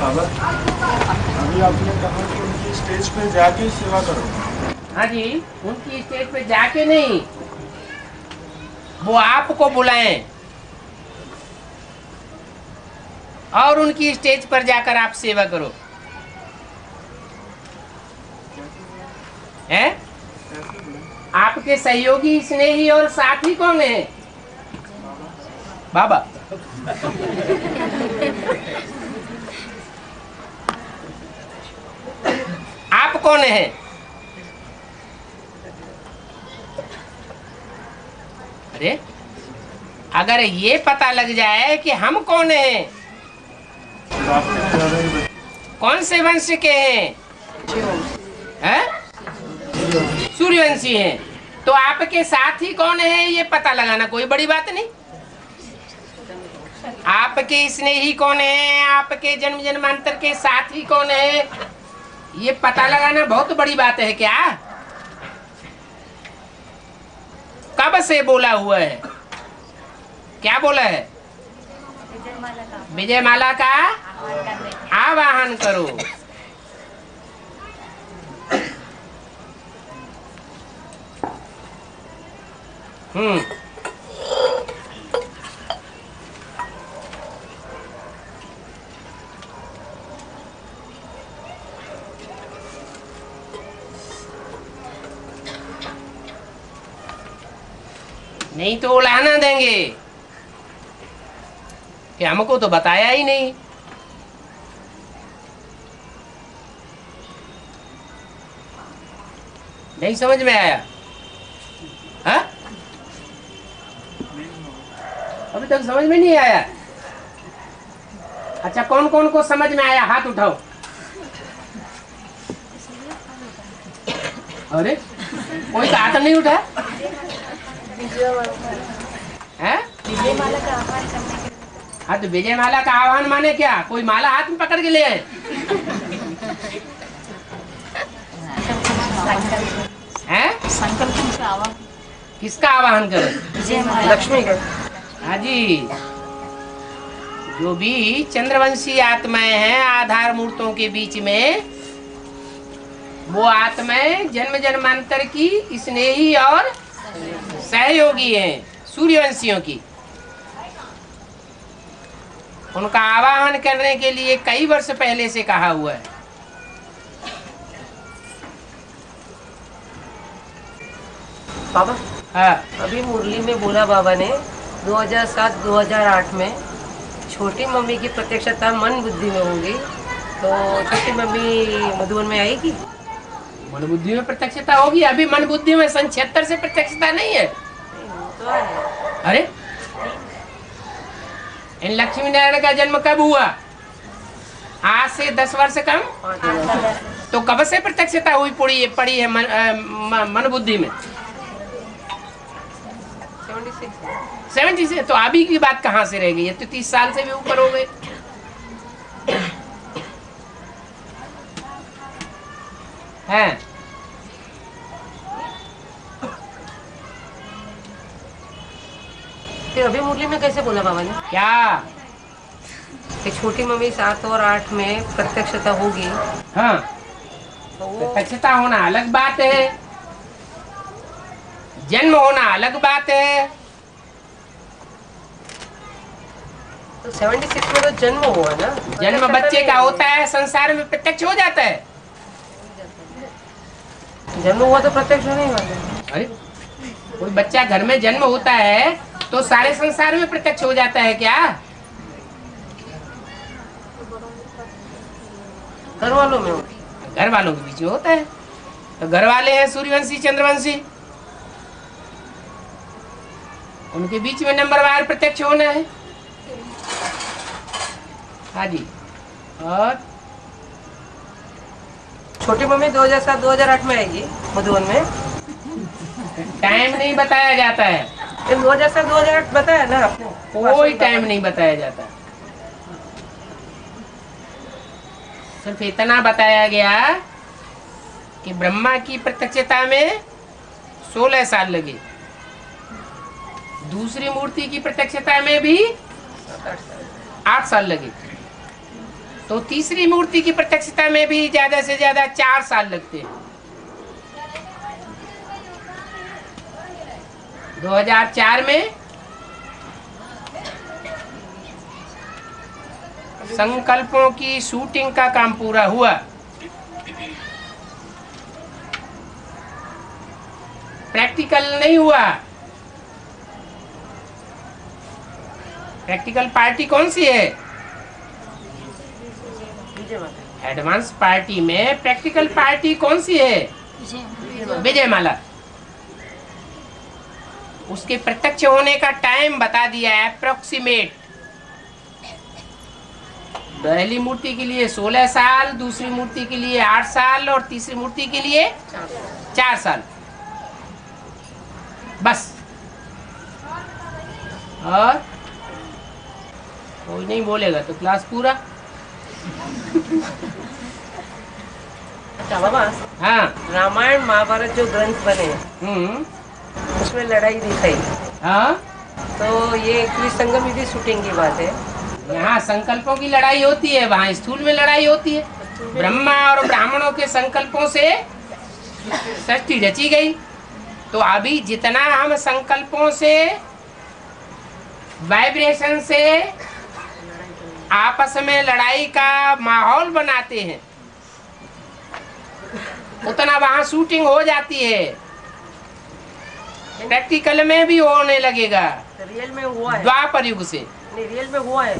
बाबा, अभी आपने कहा कि उनकी स्टेज पे जाके सेवा करो। हाँ जी, उनकी स्टेज पे जाके नहीं, वो आपको बुलाएं और उनकी स्टेज पर जाकर आप सेवा करो। हैं? आपके सहयोगी, स्नेही और साथी कौन है? बाबा। आप कौन है? अरे, अगर ये पता लग जाए कि हम कौन हैं, कौन से वंश के हैं, सूर्यवंशी हैं, तो आपके साथी कौन है ये पता लगाना कोई बड़ी बात नहीं। आपके स्नेही कौन है, आपके जन्म जन्मांतर के साथी कौन है, ये पता लगाना बहुत बड़ी बात है क्या? कब से बोला हुआ है? क्या बोला है? विजय माला का आवाहन करो। नहीं तो उलाहना देंगे कि हमको तो बताया ही नहीं। नहीं समझ में आया? हाँ? अभी तक समझ में नहीं आया? अच्छा, कौन कौन को समझ में आया? हाथ उठाओ। अरे, कोई का हाथ नहीं उठा है? हाँ, तो विजय माला का आह्वान माने क्या? कोई माला हाथ में पकड़ के ले आए हैं? संकल्प से आवाहन। किसका आवाहन करें? लक्ष्मी का। हाँ जी, जो भी चंद्रवंशी आत्माएं हैं आधार मूर्तों के बीच में, वो आत्माएं जन्म जन्मांतर की स्नेही और सहयोगी हैं सूर्यवंशियों की। उनका आवाहन करने के लिए कई वर्ष पहले से कहा हुआ है। बाबा, हाँ, अभी मुरली में बोला बाबा ने 2007-2008 में छोटी मम्मी की प्रत्यक्षता मन बुद्धि में होगी, तो छोटी मम्मी मधुबन में आएगी। मन बुद्धि में प्रत्यक्षता होगी। अभी मन बुद्धि में सन 76 से प्रत्यक्षता नहीं है। तो है। अरे, इन लक्ष्मी नारायण का जन्म कब हुआ? आज से 10 वर्ष कम। तो कब से प्रत्यक्षता हुई पड़ी है मन बुद्धि में? 76 से। तो अभी की बात कहाँ से रह गई? तो 30 साल से भी ऊपर हो गए। हैं? फिर अभी मुरली में कैसे बोला बाबा ने क्या? कि छोटी मम्मी 7 और 8 में प्रत्यक्षता होगी? हाँ, तो वो प्रत्यक्षता होना अलग बात है, जन्म होना अलग बात है। तो 76 में तो जन्म हुआ ना। जन्म बच्चे का होता है, संसार में प्रत्यक्ष हो जाता है। जन्म हुआ तो प्रत्यक्ष नहीं हुआ। अरे, कोई बच्चा घर में जन्म होता है तो सारे संसार में प्रत्यक्ष हो जाता है क्या? घर वालों में घर वालों के बीच में होता है। तो घर वाले हैं सूर्यवंशी चंद्रवंशी, उनके बीच में नंबरवार प्रत्यक्ष होना है। हाँ जी। और छोटी मम्मी 2007-2008 में आएगी मधुबन में। टाइम नहीं बताया जाता है। 2007-2008 बताया ना आपने। कोई टाइम नहीं बताया जाता, सिर्फ इतना बताया गया कि ब्रह्मा की प्रत्यक्षता में 16 साल लगे, दूसरी मूर्ति की प्रत्यक्षता में भी 8 साल लगे। तो तीसरी मूर्ति की प्रत्यक्षता में भी ज्यादा से ज्यादा 4 साल लगते हैं। 2004 में संकल्पों की शूटिंग का काम पूरा हुआ। प्रैक्टिकल नहीं हुआ। प्रैक्टिकल पार्टी कौन सी है? एडवांस पार्टी में प्रैक्टिकल पार्टी कौन सी है? विजयमाला। उसके प्रत्यक्ष होने का टाइम बता दिया है, अप्रोक्सीमेट। पहली मूर्ति के लिए 16 साल, दूसरी मूर्ति के लिए 8 साल और तीसरी मूर्ति के लिए 4 साल बस। और कोई नहीं बोलेगा तो क्लास पूरा। अच्छा बाबा, हाँ, रामायण महाभारत जो ग्रंथ बने उसमें लड़ाई दिखाई, हाँ, तो ये त्रिसंगम युद्धि शूटिंग की बात है। यहाँ संकल्पों की लड़ाई होती है, वहाँ स्थूल में लड़ाई होती है। ब्रह्मा और ब्राह्मणों के संकल्पों से सृष्टि रची गई। तो अभी जितना हम संकल्पों से, वाइब्रेशन से आपस में लड़ाई का माहौल बनाते हैं, उतना वहाँ शूटिंग हो जाती है। प्रैक्टिकल में भी होने लगेगा। रियल में हुआ है द्वापर युग से। नहीं, रियल में हुआ है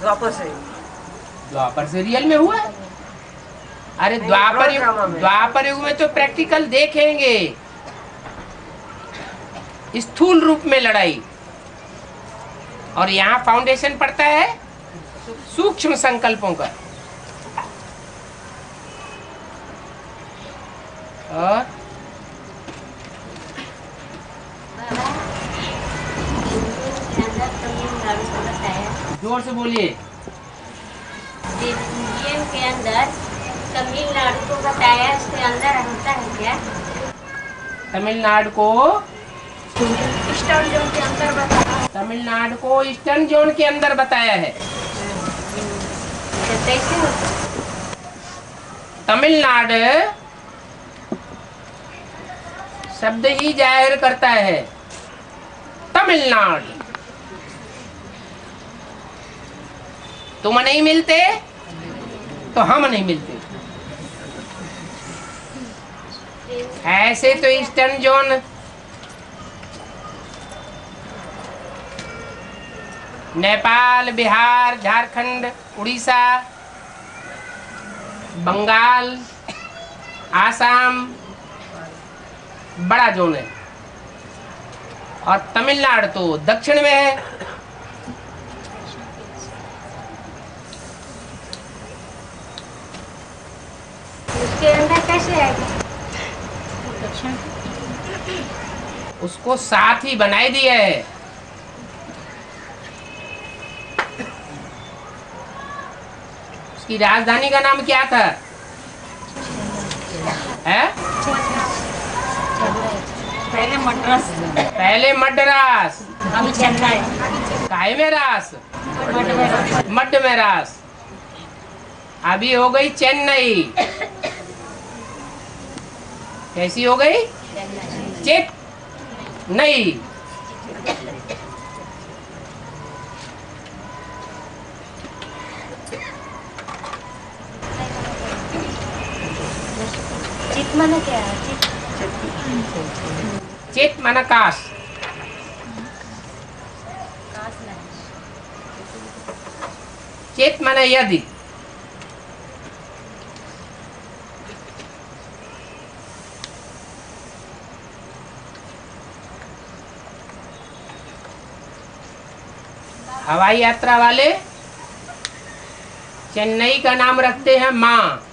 द्वापर से। द्वापर से रियल में हुआ है? अरे द्वापर युग में तो प्रैक्टिकल देखेंगे, स्थूल रूप में लड़ाई। और यहाँ फाउंडेशन पड़ता है सूक्ष्म संकल्पों का। और जोर से बोलिए। म्यूजियम के अंदर तमिलनाडु को बताया, इसके अंदर होता है क्या? तमिलनाडु को ईस्टर्न जोन के अंदर बताया। तमिलनाडु को ईस्टर्न जोन के अंदर बताया है। कैसे होता? तमिलनाडु शब्द ही जाहिर करता है तमिलनाडु। तुम नहीं मिलते तो हम नहीं मिलते। ऐसे तो ईस्टर्न जोन नेपाल, बिहार, झारखंड, उड़ीसा, बंगाल, आसाम बड़ा जोन है। और तमिलनाडु तो दक्षिण में है। उसके अंदर कैसे आएगा? उसको साथ ही बनाई दिया है। उसकी राजधानी का नाम क्या था? है? पहले मद्रास, पहले मद्रास, अभी चेन्नई। काय में रास? मड में रास। अभी हो गई चेन्नई। कैसी हो गई? चेन्नई। चित माने क्या है? चित माना काश। काश नहीं। चित माना यदि। हवाई यात्रा वाले चेन्नई का नाम रखते हैं माँ।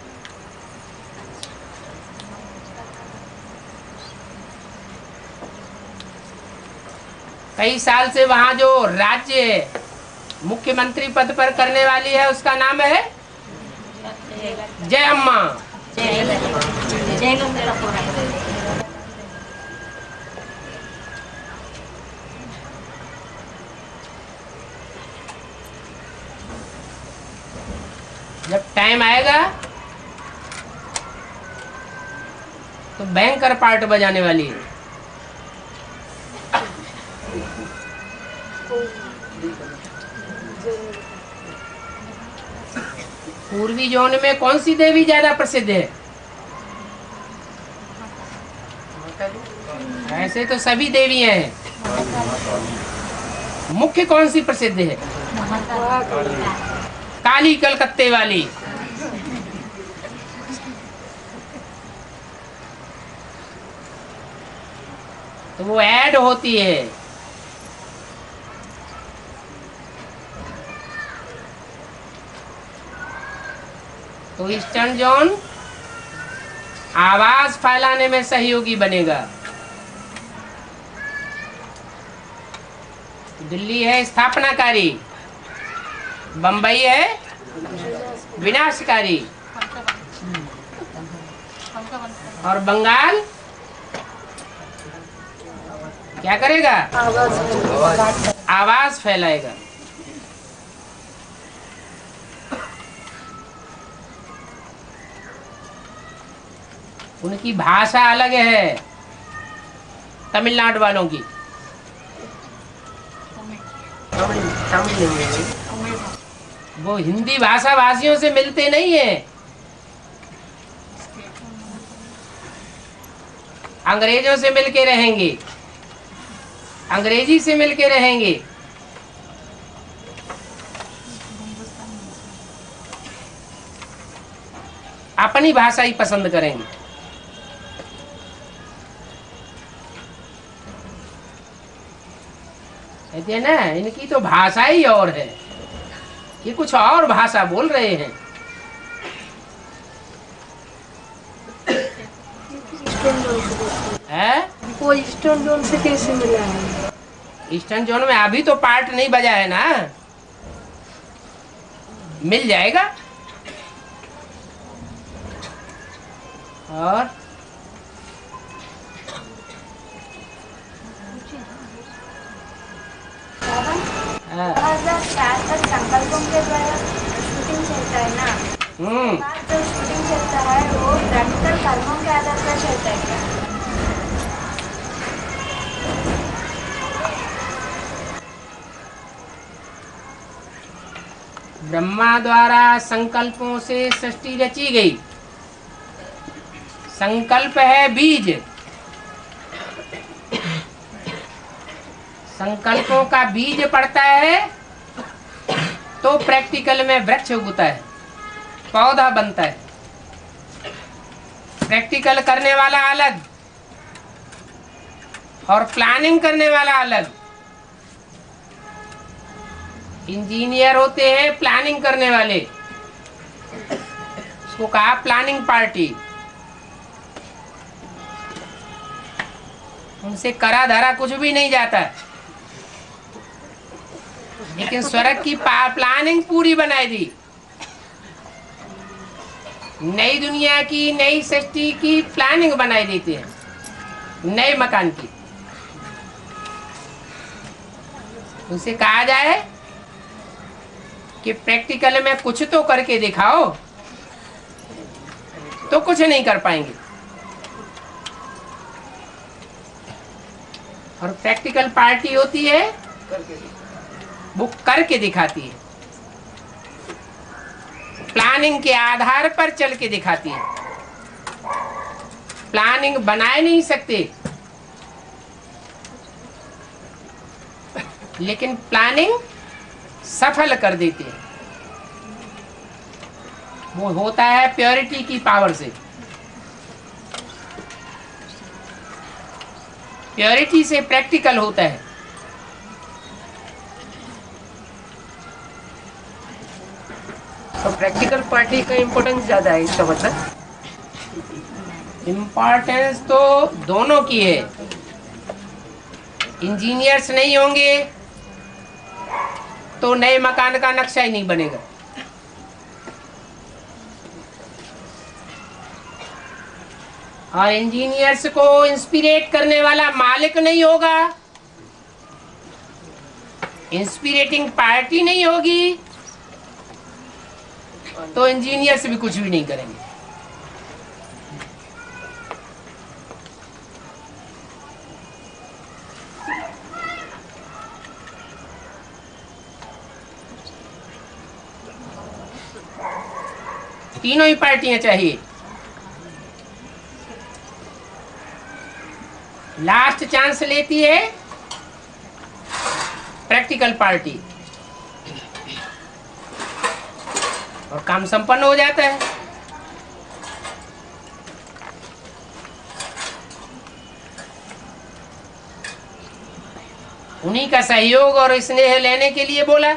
कई साल से वहाँ जो राज्य मुख्यमंत्री पद पर करने वाली है उसका नाम है जय अम्मा। टाइम आएगा तो भयंकर पार्ट बजाने वाली है। पूर्वी जोन में कौन सी देवी ज्यादा प्रसिद्ध है? ऐसे तो सभी देवियां हैं, मुख्य कौन सी प्रसिद्ध है? काली कलकत्ते वाली। तो वो ऐड होती है। तो ईस्टर्न जोन आवाज फैलाने में सहयोगी बनेगा। दिल्ली है स्थापनाकारी, बंबई है विनाशकारी, और बंगाल क्या करेगा? आवाज फैलाएगा। उनकी भाषा अलग है तमिलनाडु वालों की। वो हिंदी भाषा भाषियों से मिलते नहीं है, अंग्रेजों से मिलके रहेंगे, अंग्रेजी से मिलके रहेंगे। अपनी भाषा ही पसंद करेंगे। कहते हैं ना, इनकी तो भाषा ही और है, ये कुछ और भाषा बोल रहे हैं। वो ईस्टर्न जोन से कैसे मिला है? ईस्टर्न जोन में अभी तो पार्ट नहीं बजा है ना, मिल जाएगा। और संकल्पों के द्वारा शूटिंग चलता है ना, जो शूटिंग चलता है वो प्रैक्टिकल कर्मों के आधार पर चलता है क्या? ब्रह्मा द्वारा संकल्पों से सृष्टि रची गई। संकल्प है बीज, संकल्पों का बीज पड़ता है तो प्रैक्टिकल में वृक्ष उगता है, पौधा बनता है। प्रैक्टिकल करने वाला अलग और प्लानिंग करने वाला अलग। इंजीनियर होते हैं प्लानिंग करने वाले, उसको कहा प्लानिंग पार्टी। उनसे करा धरा कुछ भी नहीं जाता, लेकिन स्वर्ग की प्लानिंग पूरी बनाई दी। नई दुनिया की, नई सृष्टि की प्लानिंग बनाई देते हैं, नए मकान की। उनसे कहा जाए कि प्रैक्टिकल में कुछ तो करके दिखाओ, तो कुछ नहीं कर पाएंगे। और प्रैक्टिकल पार्टी होती है वो करके दिखाती है, प्लानिंग के आधार पर चल के दिखाती है। प्लानिंग बनाए नहीं सकते, लेकिन प्लानिंग सफल कर देते हैं। वो होता है प्योरिटी की पावर से। प्योरिटी से प्रैक्टिकल होता है। तो प्रैक्टिकल पार्टी का इम्पोर्टेंस ज्यादा है, इसका मतलब? इम्पोर्टेंस तो दोनों की है। इंजीनियर्स नहीं होंगे तो नए मकान का नक्शा ही नहीं बनेगा। और इंजीनियर्स को इंस्पिरेट करने वाला मालिक नहीं होगा, इंस्पिरेटिंग पार्टी नहीं होगी, तो इंजीनियर से भी कुछ भी नहीं करेंगे। तीनों ही पार्टियां चाहिए। लास्ट चांस लेती है प्रैक्टिकल पार्टी और काम संपन्न हो जाता है। उन्हीं का सहयोग और स्नेह लेने के लिए बोला,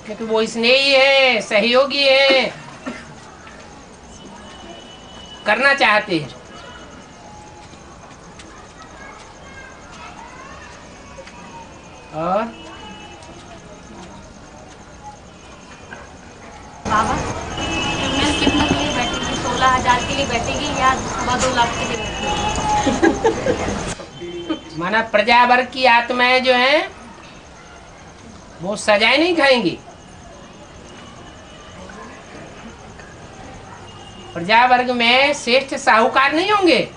क्योंकि वो स्नेही है, सहयोगी है, करना चाहते हैं। और बाबा ट्रिब्यूनल कितने के लिए बैठेगी? 16,000 के लिए बैठेगी या 2 लाख के लिए बैठेगी? माना प्रजा वर्ग की आत्माएं जो हैं वो सजाएं नहीं खाएंगी। प्रजा वर्ग में श्रेष्ठ साहूकार नहीं होंगे।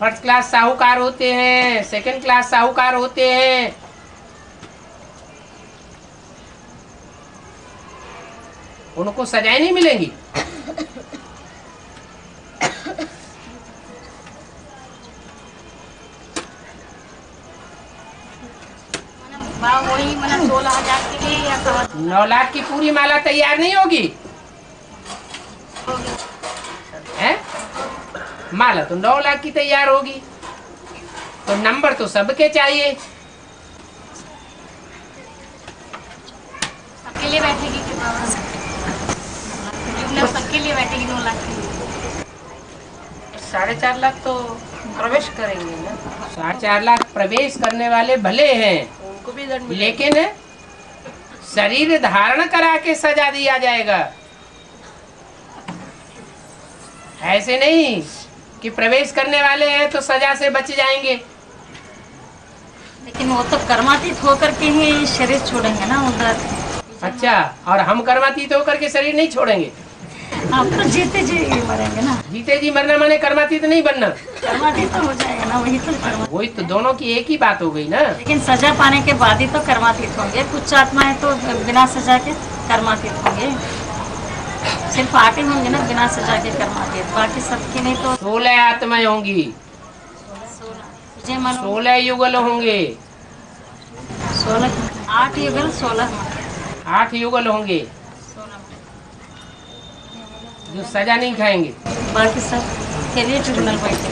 फर्स्ट क्लास साहूकार होते हैं, सेकंड क्लास साहूकार होते हैं। उनको सजाएं नहीं मिलेंगी। वही 16,000 के लिए या 9 लाख की पूरी माला तैयार नहीं होगी है? माला तो 9 लाख की तैयार होगी, तो नंबर तो सबके चाहिए। सबके लिए बैठेगी कितना? ट्रिब्यूनल सबके लिए बैठेगी 9 लाख के लिए। 4.5 लाख तो प्रवेश करेंगे ना, 4.5 लाख प्रवेश करने वाले भले हैं, उनको भी दंड मिलेगा। लेकिन शरीर धारण करा के सजा दिया जाएगा। ऐसे नहीं कि प्रवेश करने वाले हैं तो सजा से बच जाएंगे। लेकिन वो तो कर्मातीत होकर के ही शरीर छोड़ेंगे ना उधर। अच्छा, और हम कर्मातीत होकर के शरीर नहीं छोड़ेंगे। आप तो जीते जी मरेंगे ना। जीते जी मरना माने कर्मातीत नहीं बनना। कर्मातीत तो हो जाएगा ना, वही तो वही तो दोनों की एक ही बात हो गई ना। लेकिन सजा पाने के बाद ही तो कर्मातीत होंगे। कुछ आत्माएं तो बिना सजा के कर्मातीत होंगे। सिर्फ 8 ही होंगे ना बिना सजा के कर्मातीत, बाकी सबकी नहीं तो 16 आत्माएं होंगी, 16 युगल होंगे। 16 8 युगल 16 8 युगल होंगे जो सजा नहीं खाएंगे। बाकी सब के लिए ट्रिब्यूनल बैठे।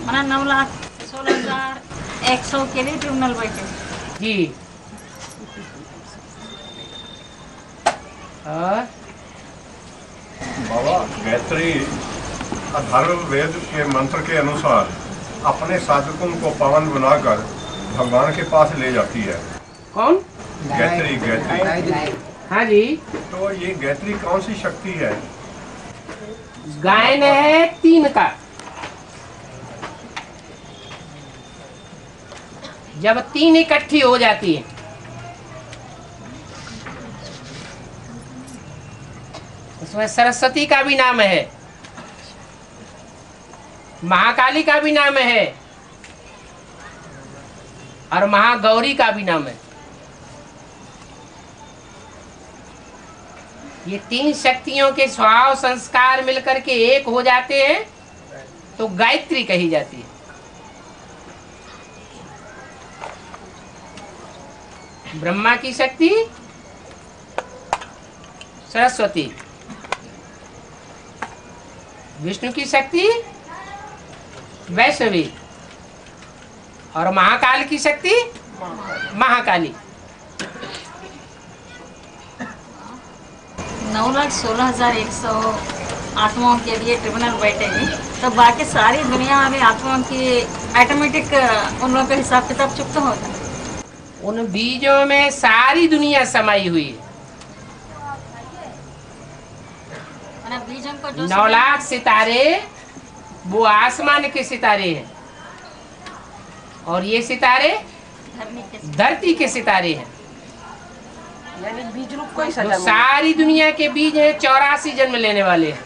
माना 9,16,100 के लिए ट्रिब्यूनल बैठे। जी। और बाबा गायत्री अथर्ववेद के मंत्र के अनुसार अपने साधकों को पावन बनाकर भगवान के पास ले जाती है। कौन? गायत्री। हाँ जी, तो ये गायत्री कौन सी शक्ति है? गायन है 3 का। जब 3 इकट्ठी हो जाती है उसमें सरस्वती का भी नाम है, महाकाली का भी नाम है और महागौरी का भी नाम है। ये 3 शक्तियों के स्वभाव संस्कार मिलकर के एक हो जाते हैं तो गायत्री कही जाती है। ब्रह्मा की शक्ति सरस्वती, विष्णु की शक्ति वैष्णवी और महाकाल की शक्ति महाकाली। 9,16,100 आत्माओं के लिए ट्रिब्यूनल बैठेगी, तो बाकी सारी दुनिया वाली आत्माओं की ऑटोमेटिक उन लोगों का हिसाब किताब चुकता होगा। उन बीजों में सारी दुनिया समाई हुई है। बीजों को जो 9 लाख सितारे वो आसमान के सितारे हैं और ये सितारे धरनी के धरती के सितारे हैं। यानी बीज रूप को ही तो सजा मिली। सारी दुनिया के बीज है 84 जन्म लेने वाले हैं।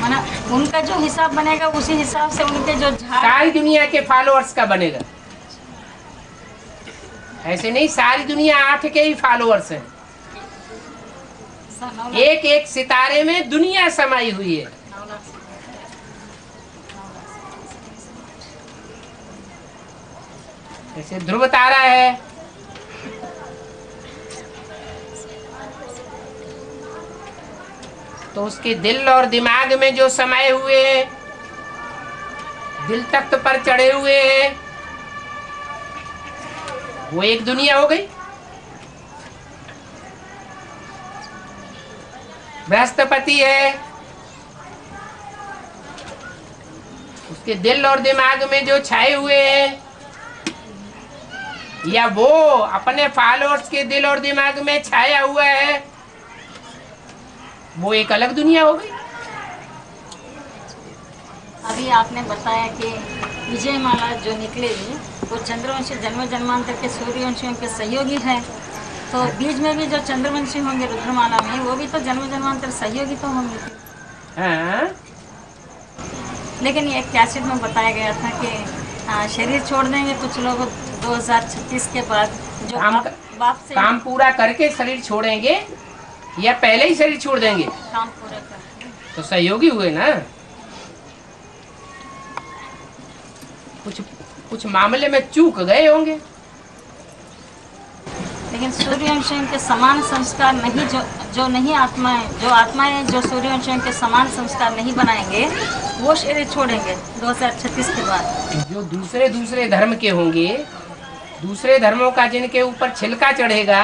माना उनका जो हिसाब बनेगा उसी हिसाब से उनके जो झाड़ सारी दुनिया के फॉलोअर्स का बनेगा। ऐसे नहीं सारी दुनिया 8 के ही फॉलोअर्स हैं। एक एक सितारे में दुनिया समाई हुई है। जैसे ध्रुव तारा है, तो उसके दिल और दिमाग में जो समाये हुए हैं, दिल तख्त पर चढ़े हुए हैं, वो एक दुनिया हो गई। बृहस्पति है, उसके दिल और दिमाग में जो छाए हुए हैं, या वो अपने फॉलोअर्स के दिल और दिमाग में छाया हुआ है, वो एक अलग दुनिया हो गई। अभी आपने बताया कि विजय माला जो निकलेगी वो चंद्रवंशी जन्म जन्मांतर के सूर्यवंशियों के सहयोगी है। तो बीज में भी जो चंद्रवंशी होंगे रुद्रमाला में, वो भी तो जन्म जन्मांतर सहयोगी तो होंगे। हाँ? लेकिन ये कैसेट में बताया गया था कि शरीर छोड़ देंगे कुछ लोग 2036 के बाद, जो बाप से काम पूरा करके शरीर छोड़ेंगे या पहले ही शरीर छोड़ देंगे, काम पूरा कर। तो सहयोगी हुए ना। कुछ मामले में चूक गए होंगे। लेकिन सूर्यवंशियों के समान संस्कार नहीं, जो नहीं आत्माएं, जो आत्माएं जो सूर्यवंशियों के समान संस्कार नहीं बनाएंगे, वो शरीर छोड़ेंगे 2036 के बाद। जो दूसरे धर्म के होंगे, दूसरे धर्मों का जिनके ऊपर छिलका चढ़ेगा,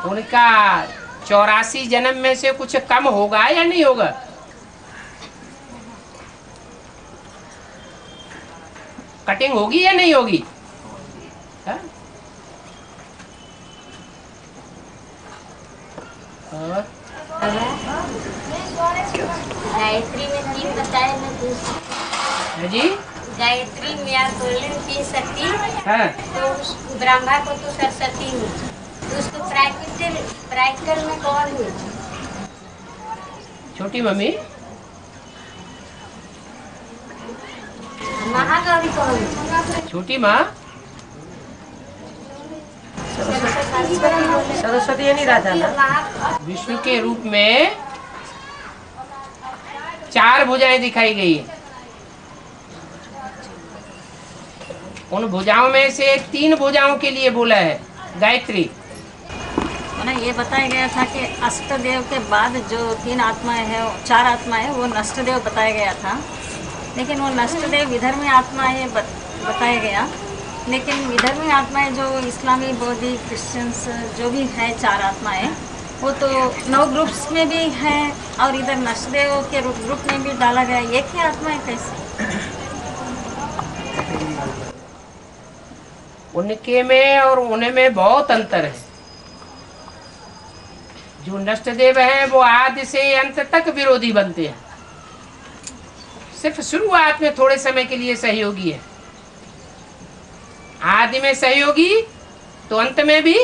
उनका 84 जन्म में से कुछ कम होगा या नहीं होगा? कटिंग होगी या नहीं होगी? हाँ? और गायत्री में 3 बताए ना है जी? गायत्री में आप बोले 3 शक्ति, हाँ। तो ब्रह्मा को तो सरस्वती हुई, तो उसको प्राकृतिक में कौन हुई? छोटी मम्मी। महागौरी कौन हुई? छोटी माँ। सरस्वती ये नहीं राधा ना। विष्णु के रूप में 4 भुजाएं दिखाई गई हैं। उन भुजाओं में से 3 भुजाओं के लिए बोला है गायत्री। उन्हें ये बताया गया था कि अष्टदेव के बाद जो 3 आत्माएं हैं, 4 आत्माएं, वो नष्टदेव बताया गया था। लेकिन वो नष्टदेव विधर्मी आत्माएं बताया गया। लेकिन विधर्मी आत्माएं जो इस्लामी, बौद्धी, क्रिश्चियंस जो भी है 4 आत्माएं, वो तो 9 ग्रुप्स में भी हैं और इधर नष्टदेव के ग्रुप में भी डाला गया। ये क्या आत्माएं कैसे? उनके में और उन्हें में बहुत अंतर है। जो नष्टदेव हैं वो आदि से अंत तक विरोधी बनते हैं। सिर्फ शुरुआत में थोड़े समय के लिए सहयोगी है। आदि में सहयोगी तो अंत में भी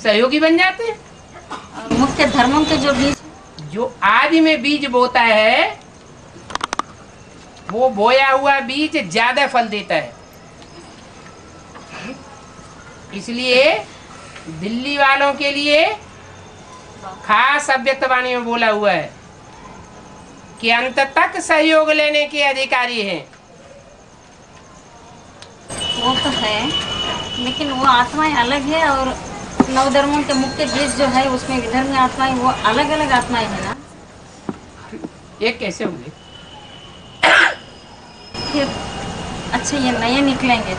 सहयोगी बन जाते हैं। और मुख्य धर्मों के जो बीज, जो आदि में बीज बोता है, वो बोया हुआ बीज ज्यादा फल देता है। इसलिए दिल्ली वालों के लिए खास अव्यक्तवाणी में बोला हुआ है कि अंत तक सहयोग लेने के अधिकारी हैं। वो तो है, लेकिन वो आत्माएं अलग है और 9 धर्मों के मुख्य बीज जो है उसमें विधर्मी आत्माएं, वो अलग अलग आत्माएं है ना। ये कैसे होंगे? फिर अच्छा ये नए निकलेंगे,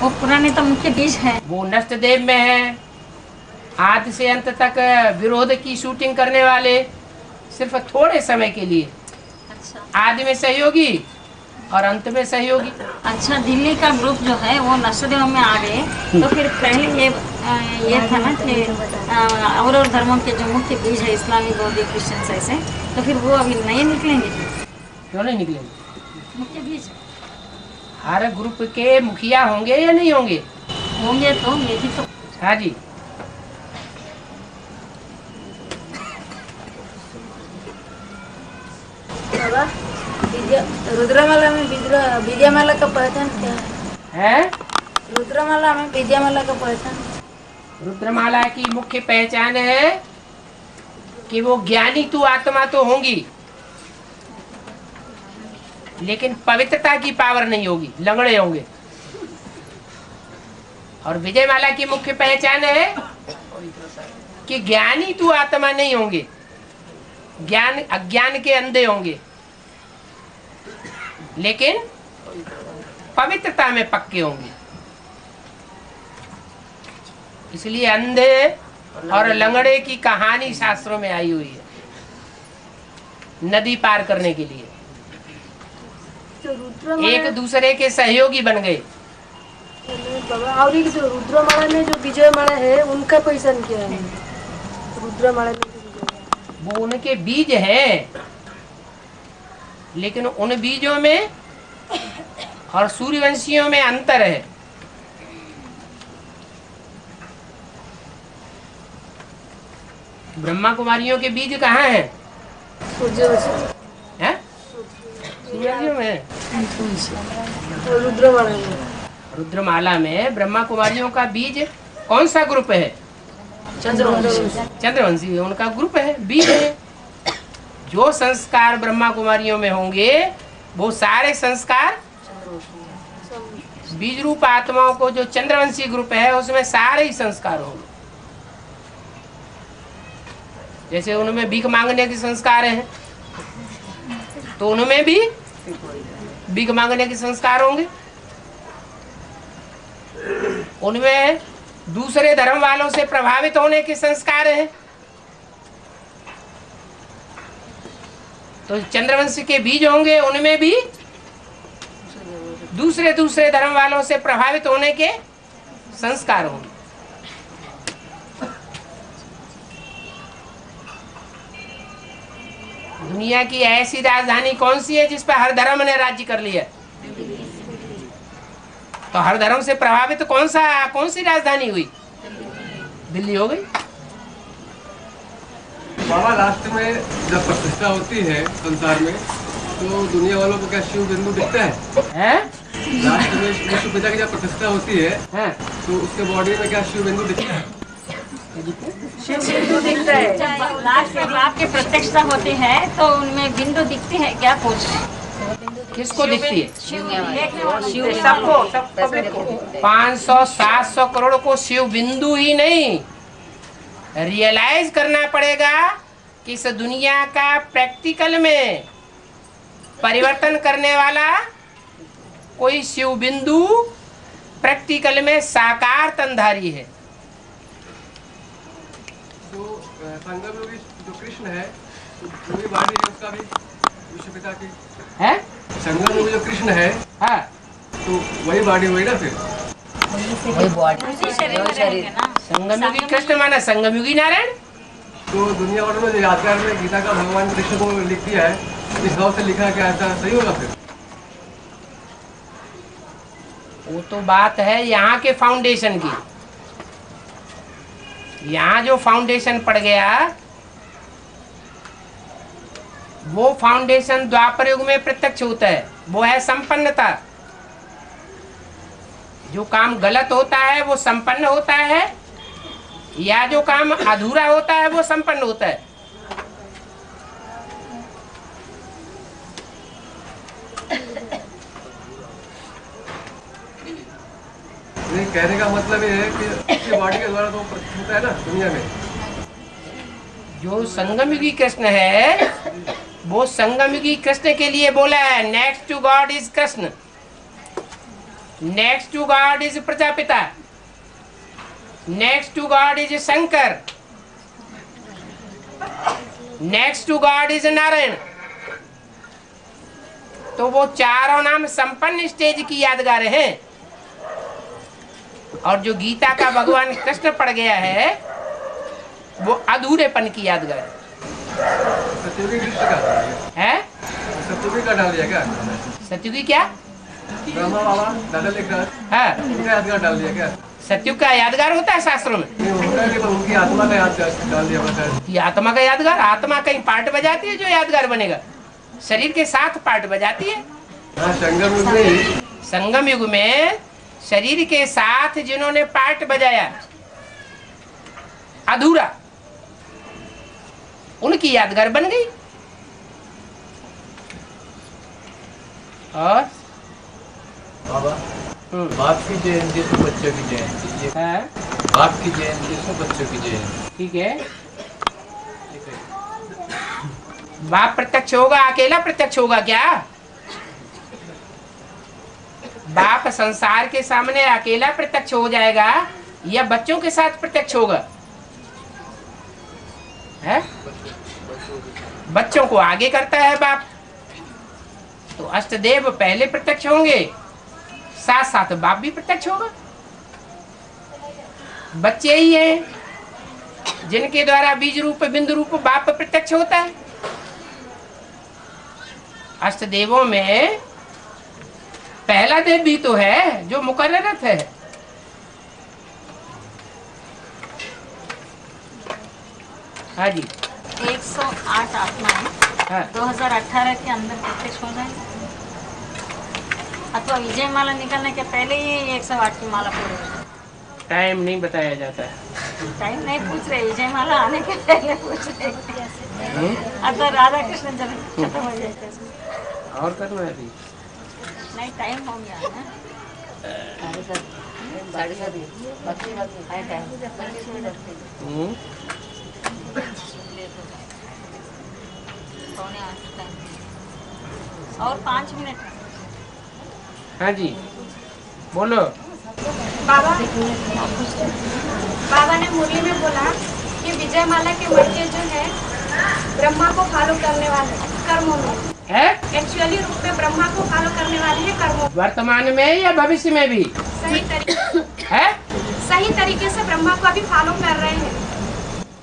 वो पुराने तो मुख्य बीज है। वो नष्टदेव में है, आदि से अंत तक विरोध की शूटिंग करने वाले, सिर्फ थोड़े समय के लिए। अच्छा आदि में सहयोगी और अंत में सहयोगी। अच्छा, दिल्ली का ग्रुप जो है वो नष्टदेव में आ गए, तो फिर पहले ये था ना कि और धर्मों के जो मुख्य बीज है, इस्लामी, बौद्धी, क्रिश्चियन ऐसे, तो फिर वो अभी नए निकलेंगे। क्यों नहीं निकलेंगे? मुख्य बीज हर ग्रुप के मुखिया होंगे या नहीं होंगे? होंगे तो ये भी तो। हाँ जी। बाबा रुद्रमाला में विजयमाला का पहचान क्या है? रुद्रमाला में विजयमाला का पहचान? रुद्रमाला की मुख्य पहचान है कि वो ज्ञानी तू आत्मा तो होंगी, लेकिन पवित्रता की पावर नहीं होगी, लंगड़े होंगे। और विजयमाला की मुख्य पहचान है कि ज्ञानी तू आत्मा नहीं होंगे, ज्ञान अज्ञान के अंधे होंगे, लेकिन पवित्रता में पक्के होंगे। इसलिए अंधे और लंगड़े की कहानी शास्त्रों में आई हुई है, नदी पार करने के लिए एक दूसरे के सहयोगी बन गए। बाबा और एक जो रुद्रमाला में जो विजयमाला है उनका पहचान क्या है? रुद्रमाला में वो उनके बीज हैं, लेकिन उन बीजों में और सूर्यवंशियों में अंतर है। ब्रह्मा कुमारियों के बीज कहाँ हैं? हैं? सूर्यवंशियों में। रुद्रमाला में, रुद्रमाला में ब्रह्मा कुमारियों का बीज कौन सा ग्रुप है? चंद्रवंशी उनका ग्रुप है, बीज है। जो संस्कार ब्रह्मा कुमारियों में होंगे वो सारे संस्कार बीज रूप आत्माओं को, जो चंद्रवंशी ग्रुप है उसमें सारे ही संस्कार होंगे। जैसे उनमें भीख मांगने के संस्कार हैं, तो उनमें भी भीख मांगने के संस्कार होंगे। उनमें दूसरे धर्म वालों से प्रभावित होने के संस्कार हैं। तो चंद्रवंश के बीज होंगे, उनमें भी दूसरे धर्म वालों से प्रभावित होने के संस्कार होंगे। दुनिया की ऐसी राजधानी कौन सी है जिस पर हर धर्म ने राज्य कर लिया? तो हर धर्म से प्रभावित कौन सी राजधानी हुई? दिल्ली हो गई। बाबा लास्ट में जब प्रतिष्ठा होती है संसार में, तो दुनिया वालों को क्या शिव बिंदु दिखता है? लास्ट में विष्णु पिता की जब प्रतिष्ठा होती है तो उसके बॉडी में क्या शिव बिंदु दिखता है? शिव बिंदु दिखता है। जब लास्ट में बाप की प्रतिष्ठा होती है तो उनमें बिंदु दिखती है क्या? पूछ किसको दिखती है? शिव सबको, सब पब्लिक को। 500-700 करोड़ को शिव बिंदु ही नहीं, रियलाइज करना पड़ेगा कि इस दुनिया का प्रैक्टिकल में परिवर्तन करने वाला कोई शिव बिंदु प्रैक्टिकल में साकार तनधारी है। तो संगम योगी जो कृष्ण है, वो भी बॉडी है उसका भी विष्णु पिता की है। संगम योगी जो कृष्ण है, हाँ, तो वही बॉडी हुई ना फिर? उसी शरीर में रहेंगे ना। संगमयुगी कृष्ण माना संगमयुगी नारायण। तो दुनिया वालों ने यादगार में गीता का भगवान कृष्ण को लिख दिया है, इस भाव से लिखा, क्या ऐसा सही होगा फिर? वो तो बात है यहाँ के फाउंडेशन की। यहाँ जो फाउंडेशन पड़ गया वो फाउंडेशन द्वापर युग में प्रत्यक्ष होता है, वो है संपन्नता। जो काम गलत होता है वो संपन्न होता है, या जो काम अधूरा होता है वो संपन्न होता है। कहने का मतलब ये है कि उसकी बॉडी के द्वारा तो प्रतीत होता है ना दुनिया में। जो संगमयुगी कृष्ण है वो संगमयुगी कृष्ण के लिए बोला है, next to God is Krishna, next to God is Prajapita, next to God is Shankar, next to God is Narayan. तो वो चारों नाम संपन्न स्टेज की यादगार हैं। और जो गीता का भगवान कृष्ण पड़ गया है वो अधूरेपन की यादगार है। सत्युगी कृष्ण का है? सत्युगी का डाल दिया क्या? सत्युगी क्या? ब्रह्मा बाबा दादा लेकर हाँ, उनका यादगार डाल दिया क्या? सत्युग का यादगार होता है शास्त्रों में। नहीं होता है कि उनकी आत्मा का यादगार डाल दिया होता है। ये आत्मा का यादगार, आत्मा कहीं पार्ट बजाती है जो यादगार बनेगा, शरीर के साथ पार्ट बजाती है। हाँ, संगम युग में संगम युग में शरीर के साथ जिन्होंने पार्ट बजाया अधूरा, उनकी यादगार बन गई। और बाप की जयंती तो बच्चों की जयंती है, बाप की जयंती तो बच्चों की जयंती। ठीक है। बाप प्रत्यक्ष होगा, अकेला प्रत्यक्ष होगा क्या? बाप संसार के सामने अकेला प्रत्यक्ष हो जाएगा या बच्चों के साथ प्रत्यक्ष होगा? है? बच्चों को आगे करता है बाप, तो अष्टदेव पहले प्रत्यक्ष होंगे, साथ साथ बाप भी प्रत्यक्ष होगा। बच्चे ही हैं जिनके द्वारा बीज रूप बिंदु रूप बाप प्रत्यक्ष होता है। अष्टदेवों में पहला देव भी तो है जो मुकर्ररत है। हाँ जी, 108 आत्माएं हाँ। 2018 के अंदर प्रत्यक्ष हो जाएंगे, अथवा विजय माला निकलने के पहले ही 108 की माला पूरी हो जाए। टाइम नहीं बताया जाता है। टाइम नहीं पूछ रहे, विजय माला आने के पहले पूछ रहे, अथवा राधा कृष्ण जब खत्म हो जाए और करना है अभी? नहीं, टाइम हो गया है। पौने 8 टाइम और 5 मिनट। हाँ जी, बोलो। बाबा ने मुरली में बोला कि विजय माला के मर्के जो है ब्रह्मा को फॉलो करने वाले कर्मों में है, एक्चुअली रूप में ब्रह्मा को फॉलो करने वाले हैं कर्मों। वर्तमान में या भविष्य में भी? सही तरीके है, सही तरीके से ब्रह्मा को अभी फॉलो कर रहे हैं।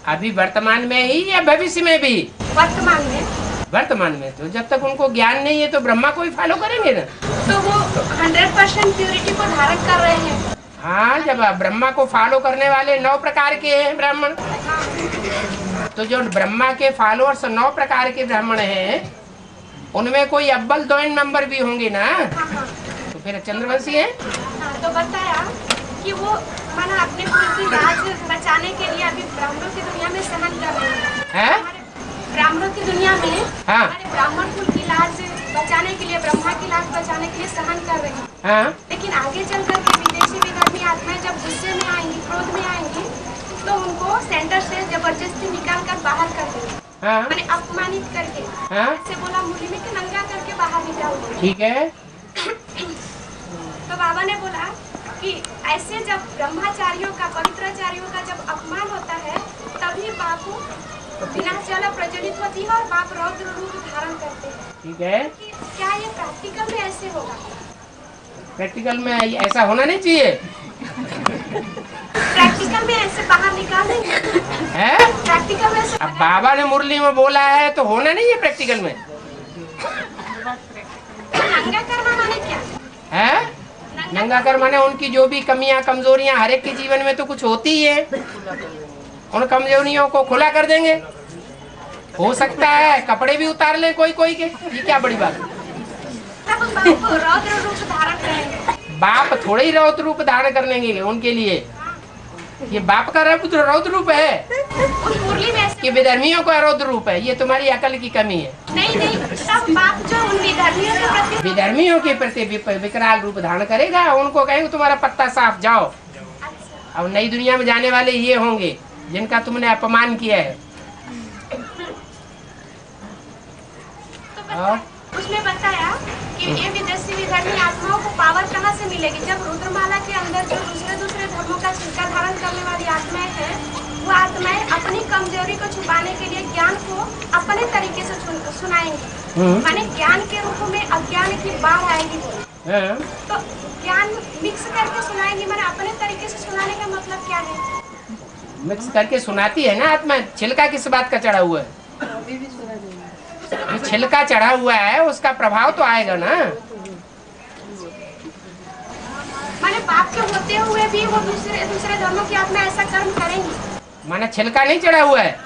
अभी वर्तमान में ही या भविष्य में भी? वर्तमान में। वर्तमान में। तो जब तक उनको ज्ञान नहीं है तो ब्रह्मा को ही फॉलो करेंगे ना। तो वो 100% प्योरिटी को धारण कर रहे हैं। हाँ, जब ब्रह्मा को फॉलो करने वाले 9 प्रकार के हैं ब्राह्मण, तो जो ब्रह्मा के फॉलोअर्स 9 प्रकार के ब्राह्मण हैं, उनमें कोई अव्वल 2 नंबर भी होंगे ना। तो फिर चंद्रवंशी है। तो बताया कि वो माना अपने कुल की लाज बचाने के लिए अभी ब्राह्मणों की दुनिया में सहन कर रहे हैं। ब्राह्मणों की दुनिया में हमारे ब्राह्मण कुल की लाज बचाने के लिए, ब्रह्मा की लाज बचाने के लिए सहन कर रहे हैं। लेकिन आगे चल करके विदेशी विधर्मी आत्माएं जब गुस्से में आएंगी, क्रोध में आएंगी, तो उनको सेंटर से जबरदस्ती निकाल कर बाहर कर देंगे, मैंने अपमानित करके। ऐसे बोला मुरली में कि नंगा करके बाहर निकाल। ठीक है। तो बाबा ने बोला कि ऐसे जब ब्रह्माचार्यों का, पवित्राचार्यों का जब अपमान होता है, तभी बापू विनाशज्वाला प्रज्वलित होती है और बाप रौद्र रूप धारण करते हैं। ठीक है। क्या ये प्रैक्टिकल में ऐसे होगा? प्रैक्टिकल में ऐसा होना नहीं चाहिए। प्रैक्टिकल में ऐसे बाहर निकाल देंगे है? प्रैक्टिकल में ऐसे। अब बाबा ने मुरली में बोला है तो होना नहीं है प्रैक्टिकल में। नंगा करना माने क्या है? नंगा कर माने उनकी जो भी कमियां कमजोरियां हर एक के जीवन में तो कुछ होती ही है, उन कमजोरियों को खुला कर देंगे। हो सकता है कपड़े भी उतार ले कोई कोई के, ये क्या बड़ी बात है। बाप रौद्र रूप धारण करेंगे। बाप थोड़े ही रौद्र रूप धारण कर लेंगे उनके लिए। ये बाप का रौद्र रूप है कि विधर्मियों का रौद्र रूप है? ये तुम्हारी अकल की कमी है। नहीं, तब बाप जो उन विधर्मियों के प्रति विकराल रूप धारण करेगा, उनको कहेंगे तुम्हारा पत्ता साफ, जाओ। अब नई दुनिया में जाने वाले ये होंगे जिनका तुमने अपमान किया है। तो उसमें बताया कि ये विदेशी विधर्मी आत्माओं को पावर कहाँ से मिलेगी? जब रुद्रमाला के अंदर जो दूसरे धर्मों का छिलका धारण करने वाली आत्माएं हैं, वो आत्माएं अपनी कमजोरी को छुपाने के लिए ज्ञान को अपने तरीके से सुनाएंगी। माने ज्ञान के रूप में अज्ञान की बाढ़ आएगी, तो ज्ञान मिक्स करके सुनाएंगी। मैंने अपने तरीके से सुनाने का मतलब क्या है? मिक्स करके सुनाती है ना आत्मा। छिलका किस बात का चढ़ा हुआ है? छिलका चढ़ा हुआ है, उसका प्रभाव तो आएगा ना। माने बाप के होते हुए भी वो दूसरे धर्मों की आत्मा ऐसा कर्म करेंगी। माने छिलका नहीं चढ़ा हुआ है,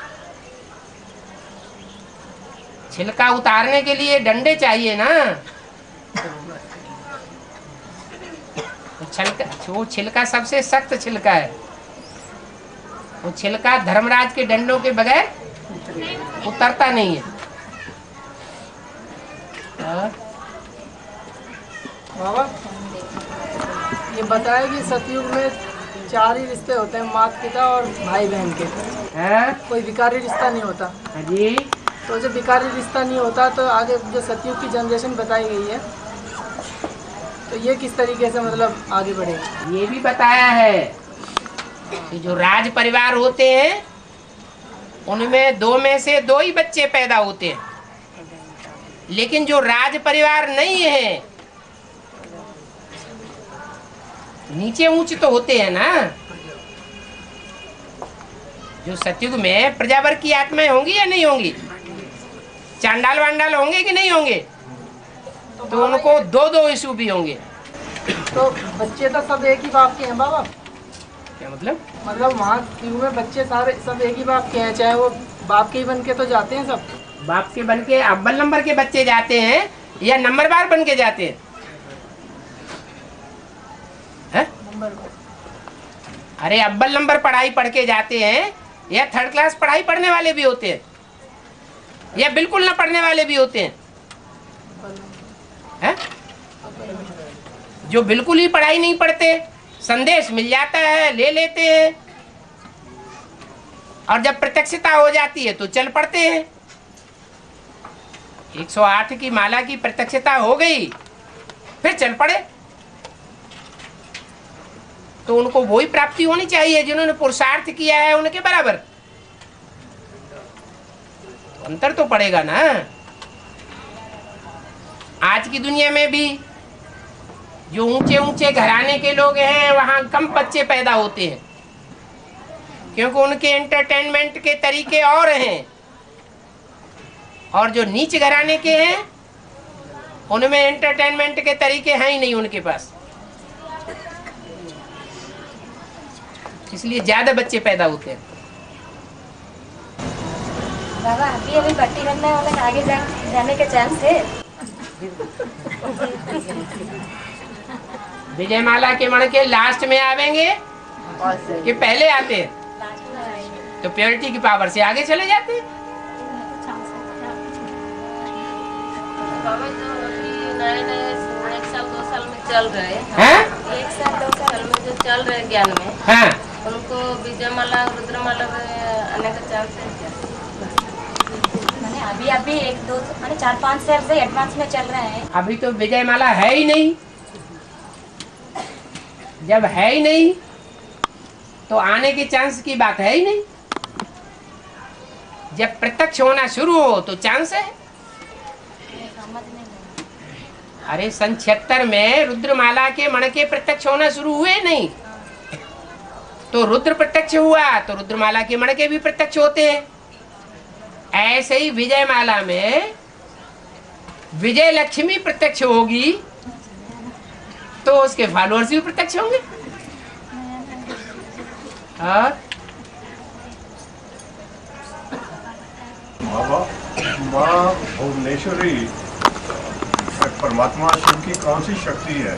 छिलका उतारने के लिए डंडे चाहिए ना। वो छिलका सबसे सख्त छिलका है, वो छिलका धर्मराज के डंडों के बगैर उतरता नहीं है। बाबा ये बताया कि सतयुग में 4 ही रिश्ते होते हैं, माता पिता और भाई बहन के। कोई विकारी रिश्ता नहीं होता जी। तो जब विकारी रिश्ता नहीं होता तो आगे जो सतयुग की जनरेशन बताई गई है तो ये किस तरीके से मतलब आगे बढ़ेगा? ये भी बताया है कि जो राज परिवार होते हैं उनमें 2 में से 2 ही बच्चे पैदा होते हैं, लेकिन जो राज परिवार नहीं है नीचे ऊंच तो होते हैं ना। जो सतयुग में प्रजावर की आत्माएं होंगी या नहीं होंगी, चांडाल वांडाल होंगे कि नहीं होंगे, तो उनको 2-2 इशू भी होंगे। तो बच्चे तो सब एक ही बाप के हैं बाबा। क्या मतलब? मतलब वहाँ युग में बच्चे सारे सब एक ही बाप के हैं, चाहे वो बाप के ही बन के तो जाते हैं सब। बाप के बन के अव्वल नंबर के बच्चे जाते हैं या नंबरवार बन के जाते हैं? अरे अव्वल नंबर पढ़ाई पढ़ के जाते हैं या 3rd क्लास पढ़ाई पढ़ने वाले भी होते हैं या बिल्कुल ना पढ़ने वाले भी होते हैं? जो बिल्कुल ही पढ़ाई नहीं पढ़ते, संदेश मिल जाता है ले लेते हैं, और जब प्रत्यक्षता हो जाती है तो चल पड़ते हैं। 108 की माला की प्रत्यक्षता हो गई फिर चल पड़े। तो उनको वही प्राप्ति होनी चाहिए जिन्होंने पुरुषार्थ किया है उनके बराबर। तो अंतर तो पड़ेगा ना। आज की दुनिया में भी जो ऊंचे ऊंचे घराने के लोग हैं वहां कम बच्चे पैदा होते हैं, क्योंकि उनके एंटरटेनमेंट के तरीके और हैं, और जो नीचे घराने के हैं उनमें एंटरटेनमेंट के तरीके हैं ही नहीं उनके पास, इसलिए ज्यादा बच्चे पैदा होते हैं। बाबा अभी भट्टी बनने वाले आगे जाने के चांस है? विजय माला के मण के लास्ट में आवेंगे कि पहले आते हैं? तो प्योरिटी की पावर से आगे चले जाते हैं। बाबा जो नए 1 साल 2 साल में चल रहे हैं, 1 साल 2 साल में जो चल रहे ज्ञान में, हाँ, उनको विजय माला रुद्रमाला में आने का चांस है क्या? अभी 1-2 माने 4-5 साल से एडवांस में चल रहे हैं। अभी तो विजय माला है ही नहीं। जब है ही नहीं तो आने के चांस की बात है ही नहीं। जब प्रत्यक्ष होना शुरू हो तो चांस है। अरे सन 76 में रुद्रमाला के मण के प्रत्यक्ष होना शुरू हुए नहीं, तो रुद्र प्रत्यक्ष हुआ तो रुद्रमाला के मण के भी प्रत्यक्ष होते हैं। ऐसे ही विजय माला में विजय लक्ष्मी प्रत्यक्ष होगी तो उसके फॉलोअर्स भी प्रत्यक्ष होंगे। बाबा माँ भुवनेश्वरी परमात्मा शिव की कौन सी शक्ति है?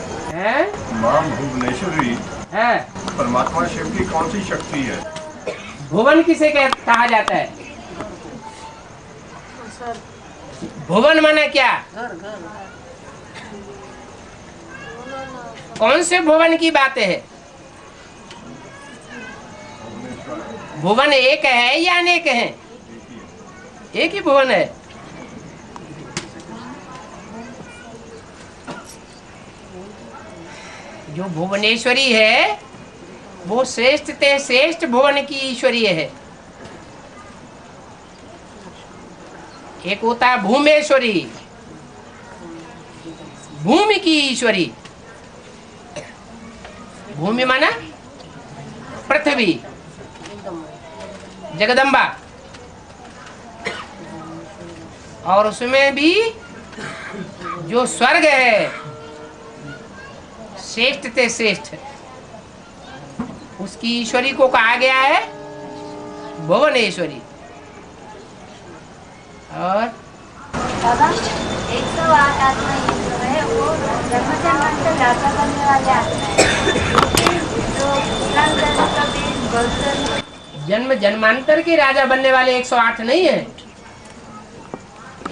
माँ भुवनेश्वरी है परमात्मा शिव की कौन सी शक्ति है? भुवन किसे कहा जाता है? भुवन माने क्या? कौन से भुवन की बात है? भुवन एक है या अनेक है? एक ही भुवन है। जो भुवनेश्वरी है वो श्रेष्ठ ते श्रेष्ठ भुवन की ईश्वरीय है। एक होता है भूमेश्वरी, भूमि की ईश्वरी। भूमि माना पृथ्वी, जगदम्बा, और उसमें भी जो स्वर्ग है श्रेष्ठ ते श्रेष्ठ, उसकी ईश्वरी को कहा गया है भुवनेश्वरी। और बाबा 108 आत्मा ये जो है वो जन्म जन्मांतर राजा बनने वाले आत्मा है, जो इस्लाम धर्म का बीज बौद्ध धर्म जन्म जन्मांतर के राजा बनने वाले 108 नहीं है।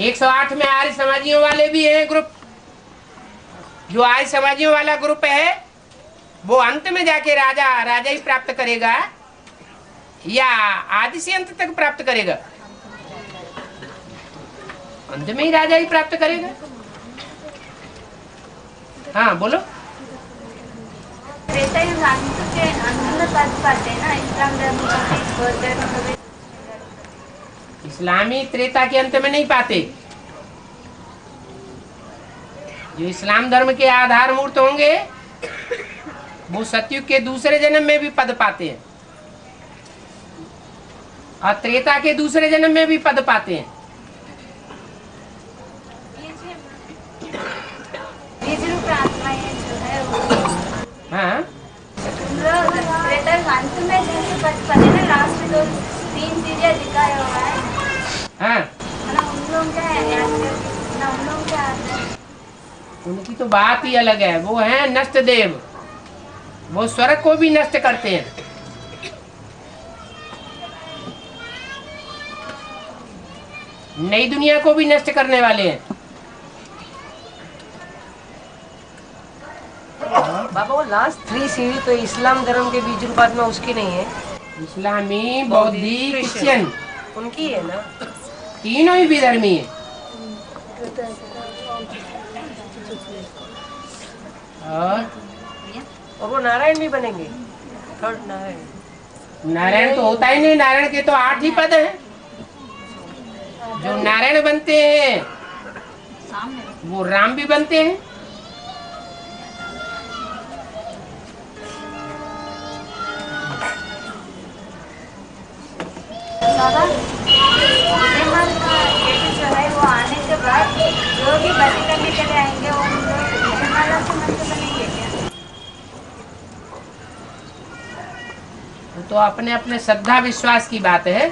108 में आर्य समाजियों वाले भी हैं ग्रुप। जो आर्य समाजियों वाला ग्रुप है वो अंत में जाके राजा ही प्राप्त करेगा या आदि से अंत तक प्राप्त करेगा? अंत में ही राजा ही प्राप्त करेगा। हाँ बोलो। त्रेता युग अंत के अंत में पद पाते हैं ना, इस्लाम धर्म का बीज बौद्ध धर्म का बीज। इस्लामी त्रेता के अंत में नहीं पाते। जो इस्लाम धर्म के आधार मूर्त होंगे वो सतयुग के दूसरे जन्म में भी पद पाते हैं और त्रेता के दूसरे जन्म में भी पद पाते हैं। बीज रूप आत्मा ये जो है वो हाँ त्रेता युग अंत में जैसे पद पाते हैं ना, लास्ट में 2-3 चीजें दिखाया हुआ है हाँ, ना, उन लोगों का है ना, उन लोगों का है। उनकी तो बात ही अलग है। वो है नष्ट देव, वो स्वर्ग को भी नष्ट करते हैं। नई दुनिया को भी नष्ट करने वाले हैं। बाबा वो लास्ट 3 सीढ़ी तो इस्लाम धर्म के बीज रूप आत्मा उसकी नहीं है? इस्लामी, बौद्धिक, क्रिश्चियन उनकी है ना? तीनों ही विधर्मी है। और वो नारायण भी बनेंगे, थर्ड नारायण। नारायण तो होता ही नहीं। नारायण के तो 8 ही पद हैं। जो नारायण बनते हैं वो राम भी बनते हैं। बाबा विजयमाल का बेटी जो है वो आने के बाद जो भी बलि करने के लिए आएंगे वो विजयमाला से मंत्र बनेंगे क्या? तो अपने अपने श्रद्धा विश्वास की बात है।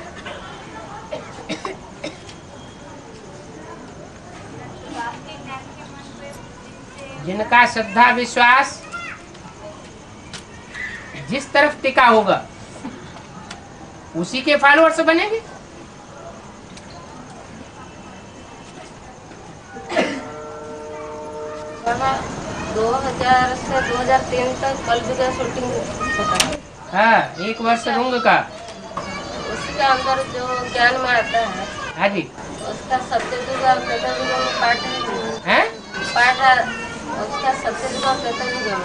जिनका श्रद्धा विश्वास जिस तरफ टिका होगा उसी के फॉलोअर्स बनेंगे। बाबा 2000 से 2003 तक कलयुग का शूटिंग होता है। हाँ, 1 वर्ष रुंग का। उसके अंदर जो ज्ञान में आता है, हाँ जी, उसका सत्ययुग और त्रेतायुग में पाठ है। पाठ उसका सत्ययुग और त्रेतायुग में,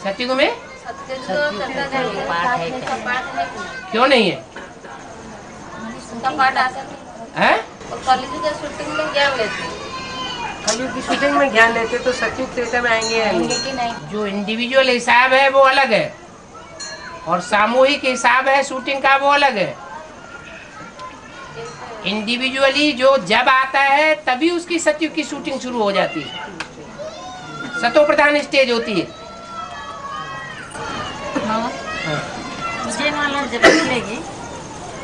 सतयुग में सत्ययुग और त्रेतायुग में पाठ है क्या? पाठ है क्यों नहीं है? उसका पाठ आता नहीं है? और कलयुग की शूटिंग में ज्ञान लेते हैं। कलयुग की शूटिंग में ज्ञान लेते तो सतयुग त्रेता में आएंगे कि नहीं? जो इंडिविजुअल हिसाब है वो अलग है और सामूहिक हिसाब है शूटिंग का वो अलग है। इंडिविजुअली जो जब आता है तभी उसकी सतयुग की शूटिंग शुरू हो जाती है। सतो प्रधान स्टेज होती है। विजयमाला जब निकलेगी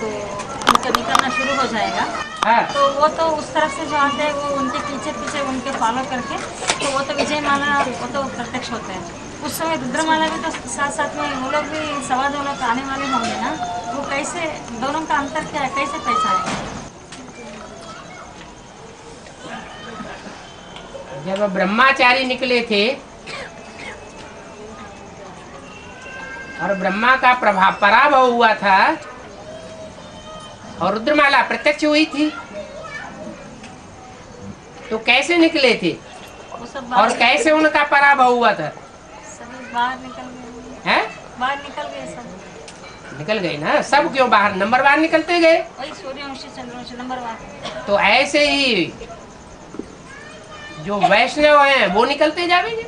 तो उनका निकलना शुरू हो जाएगा। हाँ। तो वो तो उस तरफ से जो आते हैं वो उनके पीछे पीछे उनके फॉलो करके तो वो तो विजयमाला वो तो प्रत्यक्ष होते हैं। उस समय रुद्रमाला भी तो साथ साथ में वो लोग भी 2.25 लाख आने वाले होंगे ना। वो कैसे, दोनों का अंतर क्या है, कैसे पहचानेंगे? जब ब्रह्माचारी निकले थे और ब्रह्मा का पराभव हुआ था और रुद्रमाला प्रत्यक्ष हुई थी तो कैसे निकले थे और कैसे उनका पराभव हुआ था? सभी बाहर निकल गए हैं? बाहर निकल गए सब। निकल गए ना सब। क्यों बाहर? नंबर बार निकलते गए। वही सूर्यवंशी चंद्रवंशी नंबर 1। तो ऐसे ही जो वैष्णव हैं वो निकलते जाएंगे।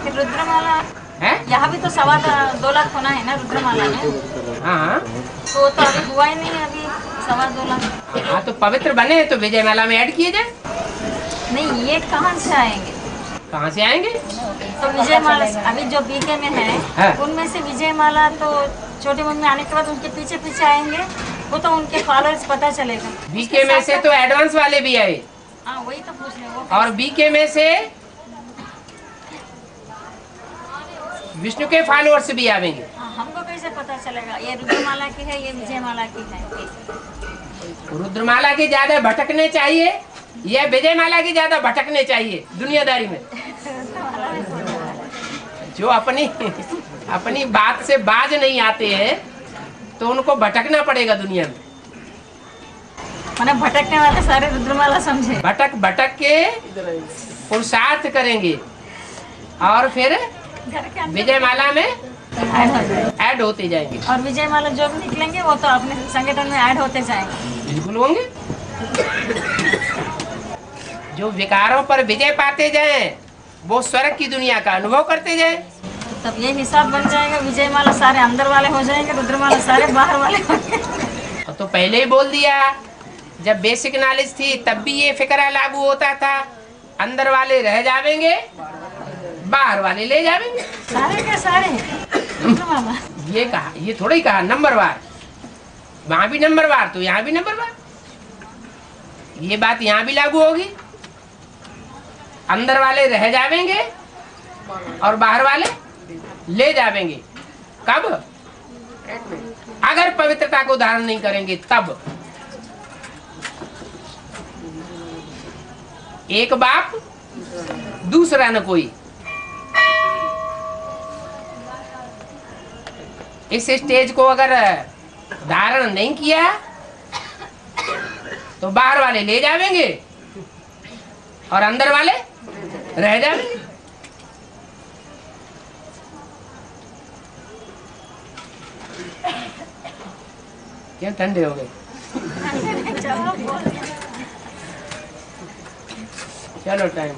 फिर रुद्रमाला है? यहाँ भी तो 2.25 लाख होना है ना रुद्रमाला में। हाँ तो अभी हुआ ही नहीं, अभी 2.25 लाख। हाँ तो पवित्र बने तो विजयमाला में ऐड किए जाए। नहीं, ये कहाँ से आएंगे? कहाँ से आएंगे? तो विजय माला अभी जो बीके में है उनमें से विजय माला तो छोटी मम्मी आने के बाद उनके पीछे पीछे आएंगे, वो तो उनके फॉलोअर्स पता चलेगा। बीके में से तो एडवांस वाले भी आए। हाँ वही तो पूछ रहे वो। और बीके में से विष्णु के फॉलोअर्स भी आवेंगे। हमको कैसे पता चलेगा ये रुद्रमाला की है ये विजय माला की है? रुद्रमाला की ज्यादा भटकने चाहिए या विजय माला की ज्यादा भटकने चाहिए दुनियादारी में? जो अपनी बात से बाज नहीं आते हैं तो उनको भटकना पड़ेगा दुनिया में। मैंने भटकने वाले सारे रुद्रमाला समझे। भटक के पुरुषार्थ करेंगे और फिर विजय माला में ऐड होते जाएंगे। और विजय माला जो भी निकलेंगे वो तो अपने संगठन में ऐड होते जाएंगे। बिल्कुल होंगे। जो विकारों पर विजय पाते जाएं वो स्वर्ग की दुनिया का अनुभव करते जाएं। तब ये हिसाब बन जाएगा, विजय माला सारे अंदर वाले हो जाएंगे, रुद्रमाला सारे बाहर वाले होंगे। तो पहले ही बोल दिया, जब बेसिक नॉलेज थी तब भी ये फिक्रा लागू होता था, अंदर वाले रह जाएंगे, बाहर वाले ले जाएंगे। सारे के सारे ये कहा, ये थोड़ा ही कहा नंबरवार। वहां भी नंबरवार तो यहाँ भी नंबरवार। ये बात यहाँ भी लागू होगी, अंदर वाले रह जाएंगे और बाहर वाले ले जाएंगे। कब? अगर पवित्रता को धारण नहीं करेंगे तब। एक बाप दूसरा न कोई। इस स्टेज को अगर धारण नहीं किया तो बाहर वाले ले जाएंगे और अंदर वाले रह जाएंगे। क्या ठंडे हो गए? चलो टाइम